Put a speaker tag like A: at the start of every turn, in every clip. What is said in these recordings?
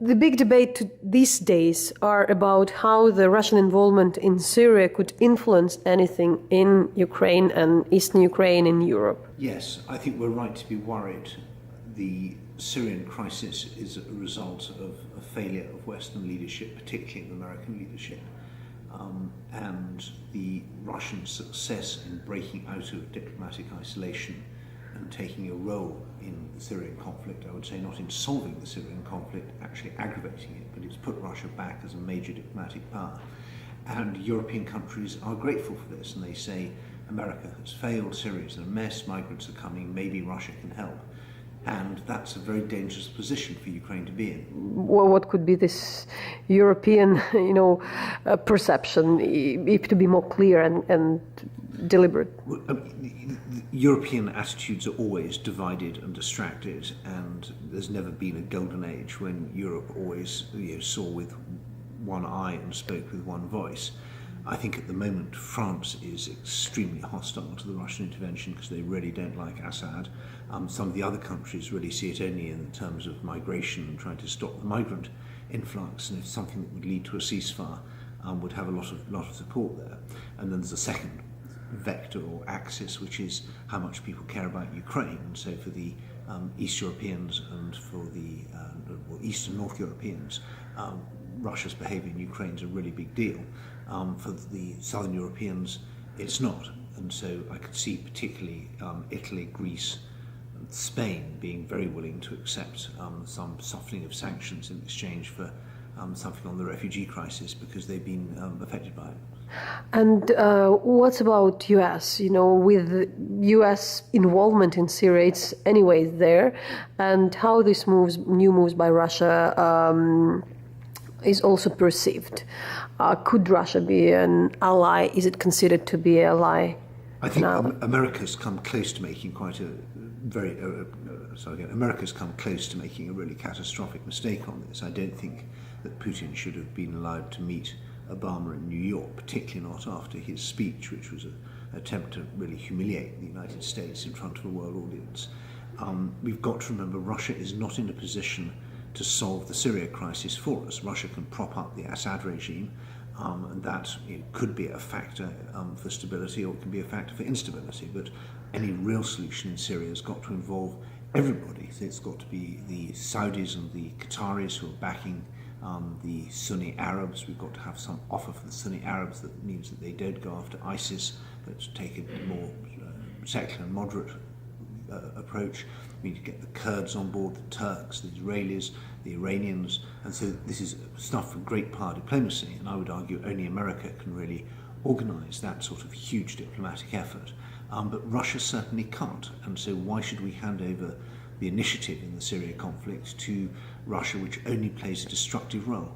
A: The big debate these days are about how the Russian involvement in Syria could influence anything in Ukraine and eastern Ukraine in Europe.
B: Yes, I think we're right to be worried. The Syrian crisis is a result of a failure of Western leadership, particularly of American leadership. And the Russian success in breaking out of diplomatic isolation and taking a role in the Syrian conflict, I would say not in solving the Syrian conflict, actually aggravating it, but it's put Russia back as a major diplomatic power. And European countries are grateful for this, and they say America has failed, Syria is a mess, migrants are coming, maybe Russia can help. And that's a very dangerous position for Ukraine to be in.
A: Well, what could be this European, perception, if to be more clear and deliberate?
B: Well, European attitudes are always divided and distracted, and there's never been a golden age when Europe always saw with one eye and spoke with one voice. I think at the moment France is extremely hostile to the Russian intervention because they really don't like Assad. Some of the other countries really see it only in terms of migration and trying to stop the migrant influx, and if something that would lead to a ceasefire would have a lot of support there. And then there's a second vector or axis, which is how much people care about Ukraine. And so for the East Europeans and for the East and North Europeans, Russia's behaviour in Ukraine is a really big deal. For the Southern Europeans, it's not. And so I could see particularly Italy, Greece, and Spain being very willing to accept some softening of sanctions in exchange for something on the refugee crisis because they've been affected by it. And
A: what about U.S.? With U.S. involvement in Syria, it's anyways there, and how this new moves by Russia is also perceived. Could Russia be an ally? Is it considered to be an ally?
B: I think America's come close to making America's come close to making a really catastrophic mistake on this. I don't think that Putin should have been allowed to meet Obama in New York, particularly not after his speech, which was an attempt to really humiliate the United States in front of a world audience. We've got to remember Russia is not in a position to solve the Syria crisis for us. Russia can prop up the Assad regime, and that could be a factor for stability, or it can be a factor for instability. But any real solution in Syria has got to involve everybody. So it's got to be the Saudis and the Qataris who are backing the Sunni Arabs. We've got to have some offer for the Sunni Arabs that means that they don't go after ISIS, but take a more secular and moderate approach. We need to get the Kurds on board, the Turks, the Israelis, the Iranians, and so this is stuff for great power diplomacy, and I would argue only America can really organise that sort of huge diplomatic effort. But Russia certainly can't, and so why should we hand over the initiative in the Syria conflict to Russia, which only plays a destructive role?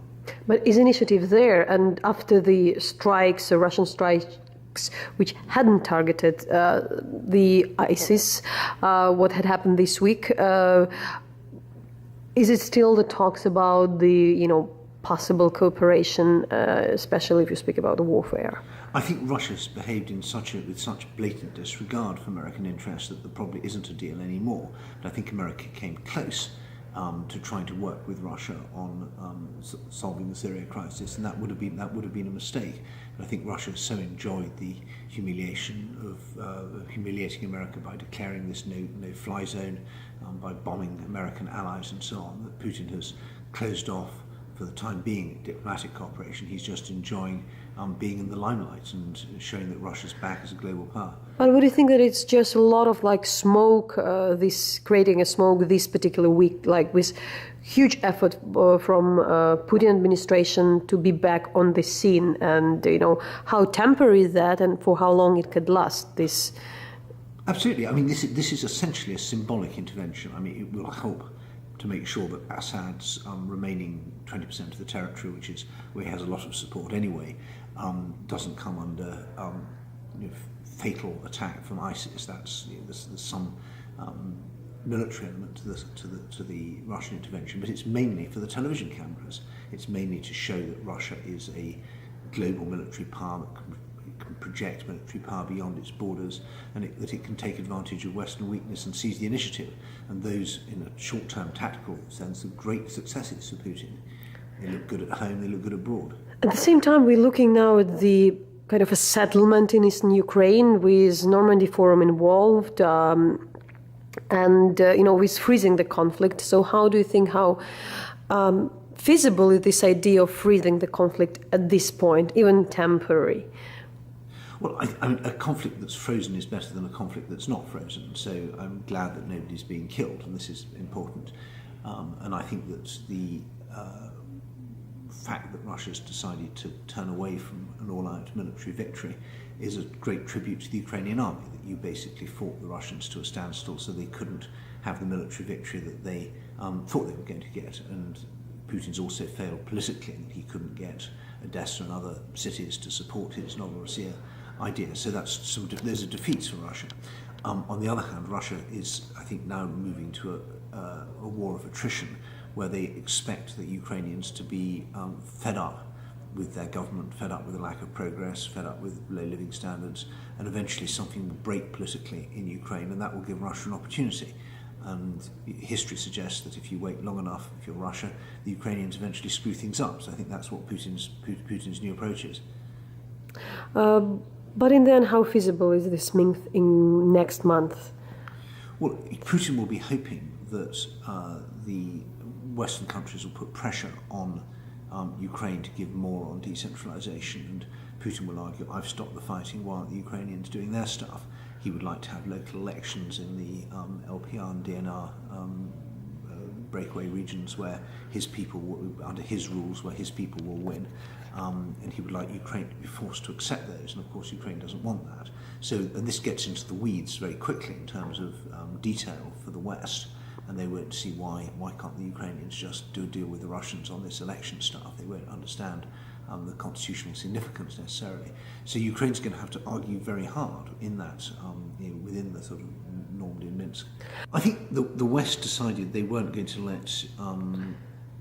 A: But is initiative there? And after the strikes, the Russian strikes, which hadn't targeted the ISIS, what had happened this week, is it still the talks about the possible cooperation, especially if you speak about the warfare?
B: I think Russia's behaved with such blatant disregard for American interests that there probably isn't a deal anymore. But I think America came close to trying to work with Russia on solving the Syria crisis, and that would have been a mistake. But I think Russia so enjoyed the humiliation of humiliating America by declaring this no-fly zone, by bombing American allies and so on, that Putin has closed off for the time being diplomatic cooperation. He's just enjoying being in the limelight and showing that Russia's back as a global power.
A: But would you think that it's just a lot of smoke, creating a smoke this particular week, with huge effort from Putin administration to be back on the scene, and how temporary is that, and for how long it could last? This
B: absolutely. I mean, this is essentially a symbolic intervention. I mean, it will help to make sure that Assad's remaining 20% of the territory, where he has a lot of support anyway, doesn't come under fatal attack from ISIS. There's some military element to the Russian intervention, but it's mainly for the television cameras. It's mainly to show that Russia is a global military power that can project military power beyond its borders, and that it can take advantage of Western weakness and seize the initiative. And those, in a short-term tactical sense, are great successes for Putin. They look good at home, they look good abroad.
A: At the same time, we're looking now at the kind of a settlement in eastern Ukraine with Normandy Forum involved, and with freezing the conflict. So how do you think how feasible is this idea of freezing the conflict at this point, even temporary?
B: Well, I mean, a conflict that's frozen is better than a conflict that's not frozen. So I'm glad that nobody's being killed, and this is important. And I think that the fact that Russia's decided to turn away from an all-out military victory is a great tribute to the Ukrainian army, that you basically fought the Russians to a standstill so they couldn't have the military victory that they thought they were going to get. And Putin's also failed politically, that he couldn't get Odessa and other cities to support his Novorossiya idea. So there's a defeat for Russia. On the other hand, Russia is, I think, now moving to a war of attrition, where they expect the Ukrainians to be fed up with their government, fed up with the lack of progress, fed up with low living standards, and eventually something will break politically in Ukraine, and that will give Russia an opportunity. And history suggests that if you wait long enough, if you're Russia, the Ukrainians eventually screw things up. So I think that's what Putin's new approach is.
A: But in the end, how feasible is this in next month?
B: Well, Putin will be hoping that the Western countries will put pressure on Ukraine to give more on decentralization, and Putin will argue, I've stopped the fighting while the Ukrainians doing their stuff. He would like to have local elections in the LPR and DNR breakaway regions where his people, under his rules, where his people will win. And he would like Ukraine to be forced to accept those, and of course Ukraine doesn't want that. So, and this gets into the weeds very quickly in terms of detail for the West, and they won't see why can't the Ukrainians just do a deal with the Russians on this election stuff. They won't understand the constitutional significance necessarily. So Ukraine's going to have to argue very hard in that, within the sort of Normandy and Minsk. I think the West decided they weren't going to let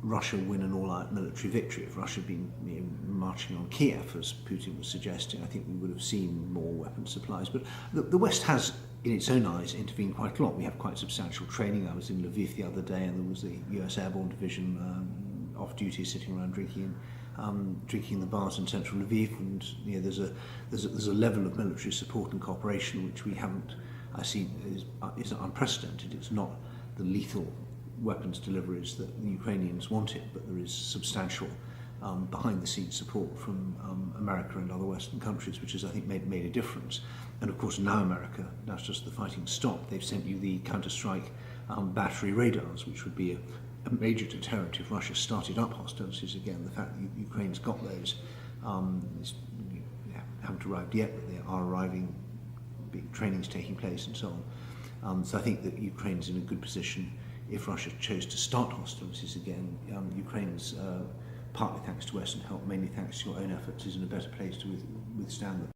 B: Russia win an all-out military victory. If Russia had been marching on Kiev, as Putin was suggesting, I think we would have seen more weapon supplies. But the West has, in its own eyes, intervened quite a lot. We have quite substantial training. I was in Lviv the other day, and there was the US Airborne Division off duty, sitting around drinking in the bars in central Lviv, and there's a level of military support and cooperation which we haven't. I see is unprecedented. It's not the lethal weapons deliveries that the Ukrainians wanted, but there is substantial behind-the-scenes support from America and other Western countries, which has, I think, made a difference. And of course, now America, that's just the fighting stopped. They've sent you the counter-strike battery radars, which would be a major deterrent if Russia started up hostilities again. The fact that Ukraine's got those haven't arrived yet, but they are arriving. Big training's taking place and so on. So I think that Ukraine's in a good position. If Russia chose to start hostilities again, Ukraine's, partly thanks to Western help, mainly thanks to your own efforts, is in a better place to withstand them.